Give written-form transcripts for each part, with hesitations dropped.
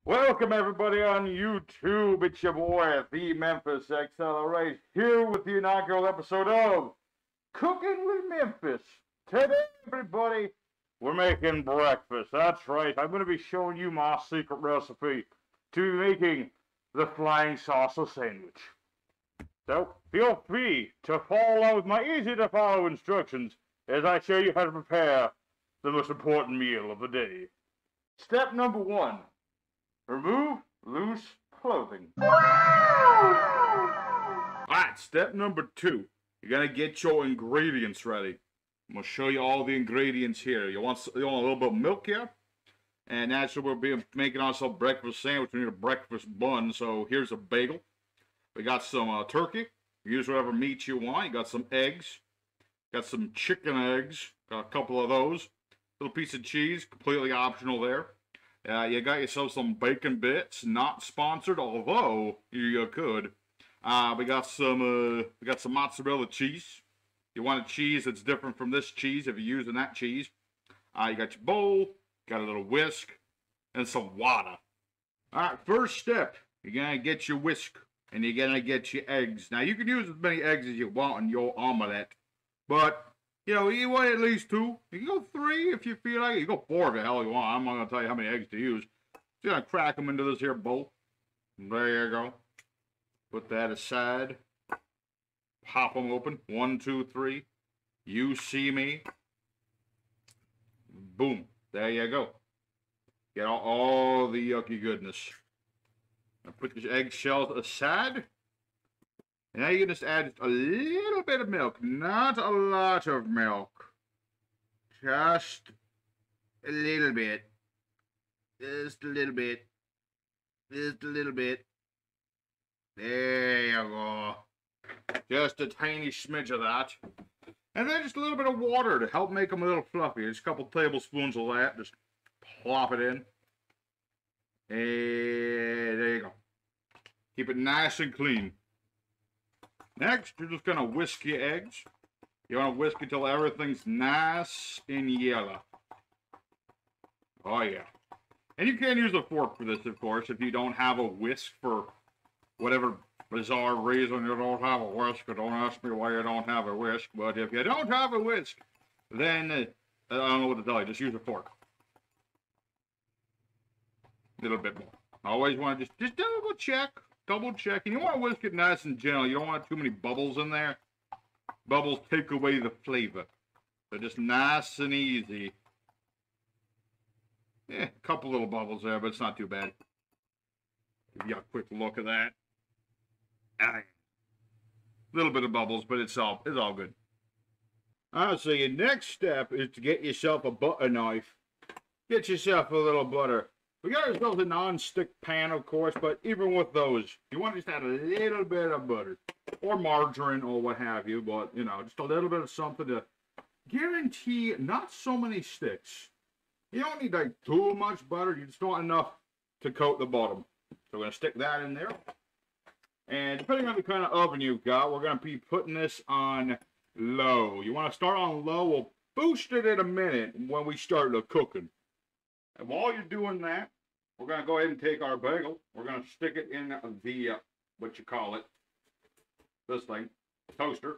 Welcome everybody on YouTube. It's your boy, the Memphis Accelerate, here with the inaugural episode of Cooking with Memphis. Today, everybody, we're making breakfast. That's right. I'm going to be showing you my secret recipe to making the flying saucer sandwich. So, feel free to follow my easy-to-follow instructions as I show you how to prepare the most important meal of the day. Step number 1. Remove loose clothing. Alright, step number 2. You're going to get your ingredients ready. I'm going to show you all the ingredients here. You want a little bit of milk here. And naturally, we'll be making ourselves a breakfast sandwich. We need a breakfast bun, so here's a bagel. We got some turkey. Use whatever meat you want. You got some eggs. Got some chicken eggs. Got a couple of those. Little piece of cheese, completely optional there. You got yourself some bacon bits, not sponsored, although you could. We got some mozzarella cheese. You want a cheese that's different from this cheese if you're using that cheese. You got your bowl, got a little whisk, and some water. Alright, first step, you're gonna get your whisk, and you're gonna get your eggs. Now you can use as many eggs as you want in your omelette, but you know, you want at least 2. You can go 3 if you feel like it. You go 4 if the hell you want. I'm not going to tell you how many eggs to use. So you're going to crack them into this here bowl. There you go. Put that aside. Pop them open. 1, 2, 3. You see me. Boom. There you go. Get all the yucky goodness. Now put your eggshells aside. Now you can just add a little bit of milk, not a lot of milk. Just a little bit. Just a little bit. Just a little bit. There you go. Just a tiny smidge of that. And then just a little bit of water to help make them a little fluffy. Just a couple tablespoons of that. Just plop it in. And there you go. Keep it nice and clean. Next, you're just going to whisk your eggs. You want to whisk it until everything's nice and yellow. Oh, yeah. And you can use a fork for this, of course, if you don't have a whisk for whatever bizarre reason you don't have a whisk. Don't ask me why you don't have a whisk. But if you don't have a whisk, then I don't know what to tell you. Just use a fork. A little bit more. Always want to just double check. Double check, and you want to whisk it nice and gentle. You don't want too many bubbles in there. Bubbles take away the flavor. So just nice and easy. Yeah, a couple little bubbles there, but it's not too bad. Give you a quick look at that. A little bit of bubbles, but it's all good. Alright, so your next step is to get yourself a butter knife. Get yourself a little butter. We got ourselves a non-stick pan, of course, but even with those, you want to just add a little bit of butter. Or margarine, or what have you, but, you know, just a little bit of something to guarantee not so many sticks. You don't need, like, too much butter. You just want enough to coat the bottom. So we're going to stick that in there. And depending on the kind of oven you've got, we're going to be putting this on low. You want to start on low. We'll boost it in a minute when we start the cooking. And while you're doing that, we're going to go ahead and take our bagel. We're going to stick it in the, this thing, toaster.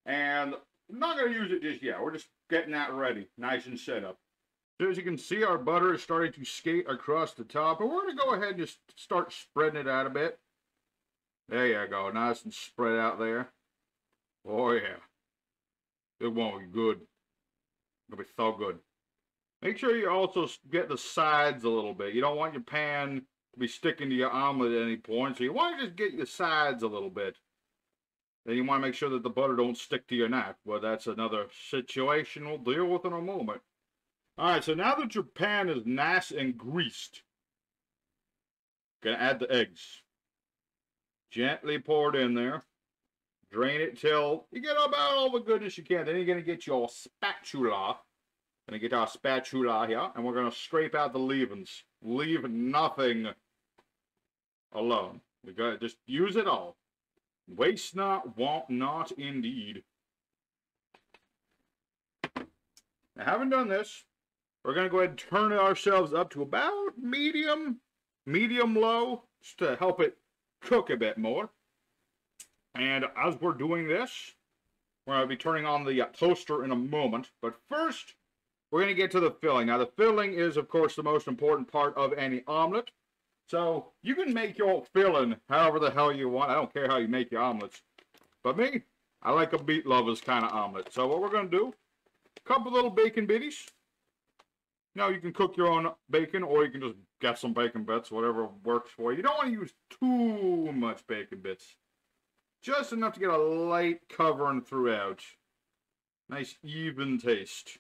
And I'm not going to use it just yet. We're just getting that ready, nice and set up. So as you can see, our butter is starting to skate across the top. And we're going to go ahead and just start spreading it out a bit. There you go, nice and spread out there. Oh yeah. It won't be good. It'll be so good. Make sure you also get the sides a little bit. You don't want your pan to be sticking to your omelet at any point, so you want to just get your sides a little bit. Then you want to make sure that the butter don't stick to your knife. Well, that's another situation we'll deal with in a moment. Alright, so now that your pan is nice and greased, gonna add the eggs. Gently pour it in there. Drain it till you get about all the goodness you can. Then you're gonna get your spatula. Gonna get our spatula here, and we're gonna scrape out the leavings. Leave nothing alone. We gotta just use it all. Waste not, want not, indeed. Now, having done this, we're gonna go ahead and turn ourselves up to about medium. medium-low, just to help it cook a bit more. And as we're doing this, we're going to be turning on the toaster in a moment. But first, we're going to get to the filling. Now, the filling is, of course, the most important part of any omelet. So, you can make your filling however the hell you want. I don't care how you make your omelets. But me, I like a meat lover's kind of omelet. So, what we're going to do, a couple little bacon bitties. Now, you can cook your own bacon, or you can just get some bacon bits, whatever works for you. You don't want to use too much bacon bits. Just enough to get a light covering throughout. Nice even taste.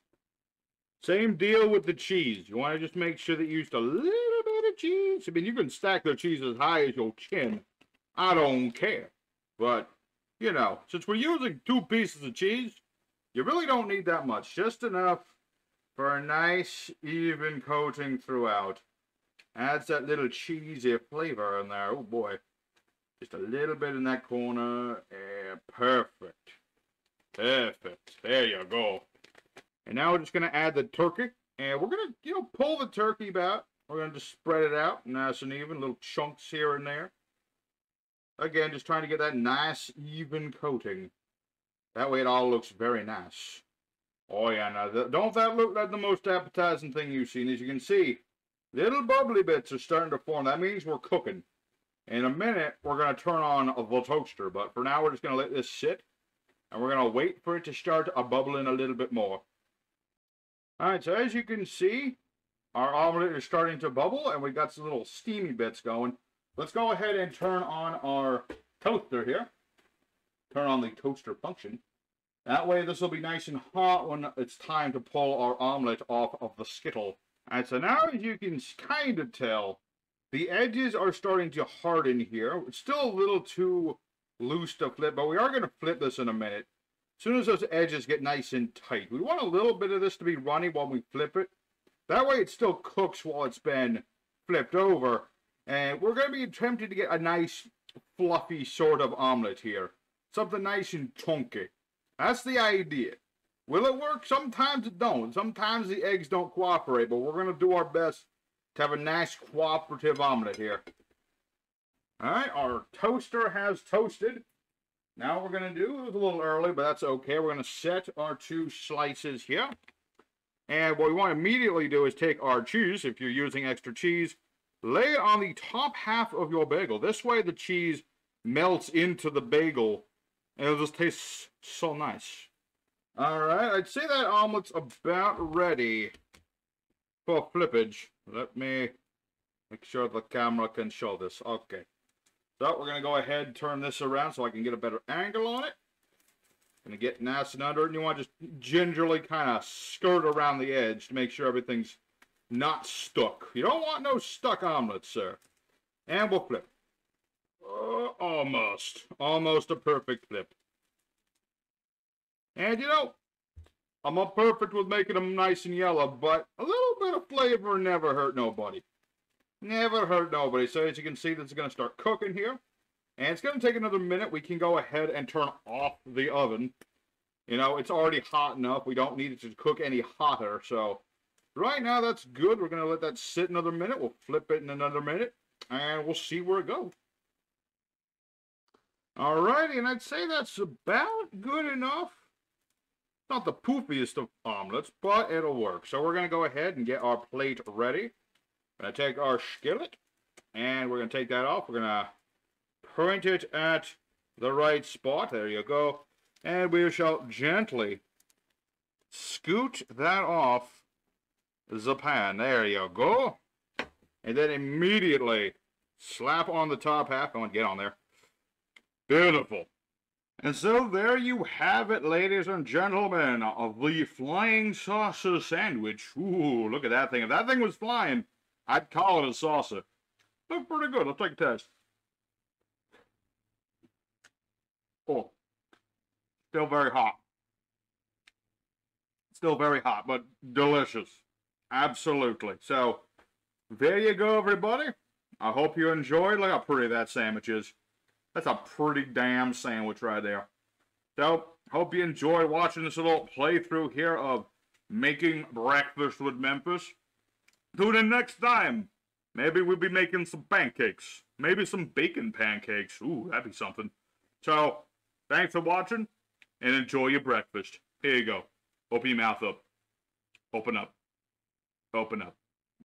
Same deal with the cheese. You want to just make sure that you used a little bit of cheese. I mean, you can stack the cheese as high as your chin. I don't care. But, you know, since we're using 2 pieces of cheese, you really don't need that much. Just enough for a nice even coating throughout. Adds that little cheesy flavor in there. Oh boy. Just a little bit in that corner. Perfect. Perfect. There you go. And now we're just going to add the turkey. And we're going to, pull the turkey about. We're going to just spread it out nice and even. Little chunks here and there. Again, just trying to get that nice even coating. That way it all looks very nice. Oh yeah, now don't that look like the most appetizing thing you've seen? As you can see, little bubbly bits are starting to form. That means we're cooking. In a minute, we're going to turn on the toaster, but for now, we're just going to let this sit, and we're going to wait for it to start bubbling a little bit more. Alright, so as you can see, our omelet is starting to bubble, and we got some little steamy bits going. Let's go ahead and turn on our toaster here. Turn on the toaster function. That way, this will be nice and hot when it's time to pull our omelet off of the skittle. Alright, so now as you can kind of tell, the edges are starting to harden here. It's still a little too loose to flip, but we are going to flip this in a minute. As soon as those edges get nice and tight. We want a little bit of this to be runny while we flip it. That way it still cooks while it's been flipped over. And we're going to be attempting to get a nice fluffy sort of omelet here. Something nice and chunky. That's the idea. Will it work? Sometimes it don't. Sometimes the eggs don't cooperate, but we're going to do our best to have a nice cooperative omelet here. Alright, our toaster has toasted. Now we're going to do, it was a little early, but that's okay. We're going to set our 2 slices here. And what we want to immediately do is take our cheese, if you're using extra cheese, lay it on the top half of your bagel. This way the cheese melts into the bagel, and it'll just taste so nice. Alright, I'd say that omelet's about ready for flippage. Let me make sure the camera can show this. Okay. So we're going to go ahead and turn this around so I can get a better angle on it. Going to get nice and under it. And you want to just gingerly kind of skirt around the edge to make sure everything's not stuck. You don't want no stuck omelets, sir. And we'll flip. Almost. Almost a perfect flip. And I'm not perfect with making them nice and yellow, but a little bit of flavor never hurt nobody. Never hurt nobody. So as you can see, this is going to start cooking here. And it's going to take another minute. We can go ahead and turn off the oven. It's already hot enough. We don't need it to cook any hotter. So right now, that's good. We're going to let that sit another minute. We'll flip it in another minute. And we'll see where it goes. Alrighty, and I'd say that's about good enough. Not the poofiest of omelets, but it'll work. So we're going to go ahead and get our plate ready. We're going to take our skillet, and we're going to take that off. We're going to point it at the right spot. There you go. And we shall gently scoot that off the pan. There you go. And then immediately slap on the top half. I want to get on there. Beautiful. And so there you have it, ladies and gentlemen, of the flying saucer sandwich. Ooh, look at that thing. If that thing was flying, I'd call it a saucer. Look pretty good. Let's take a test. Oh, still very hot. Still very hot, but delicious. Absolutely. So, there you go, everybody. I hope you enjoyed. Look how pretty that sandwich is. That's a pretty damn sandwich right there. So, hope you enjoyed watching this little playthrough here of making breakfast with Memphis. Tune in next time Maybe we'll be making some pancakes. Maybe some bacon pancakes. Ooh, that'd be something. So, thanks for watching, and enjoy your breakfast. Here you go. Open your mouth up. Open up. Open up.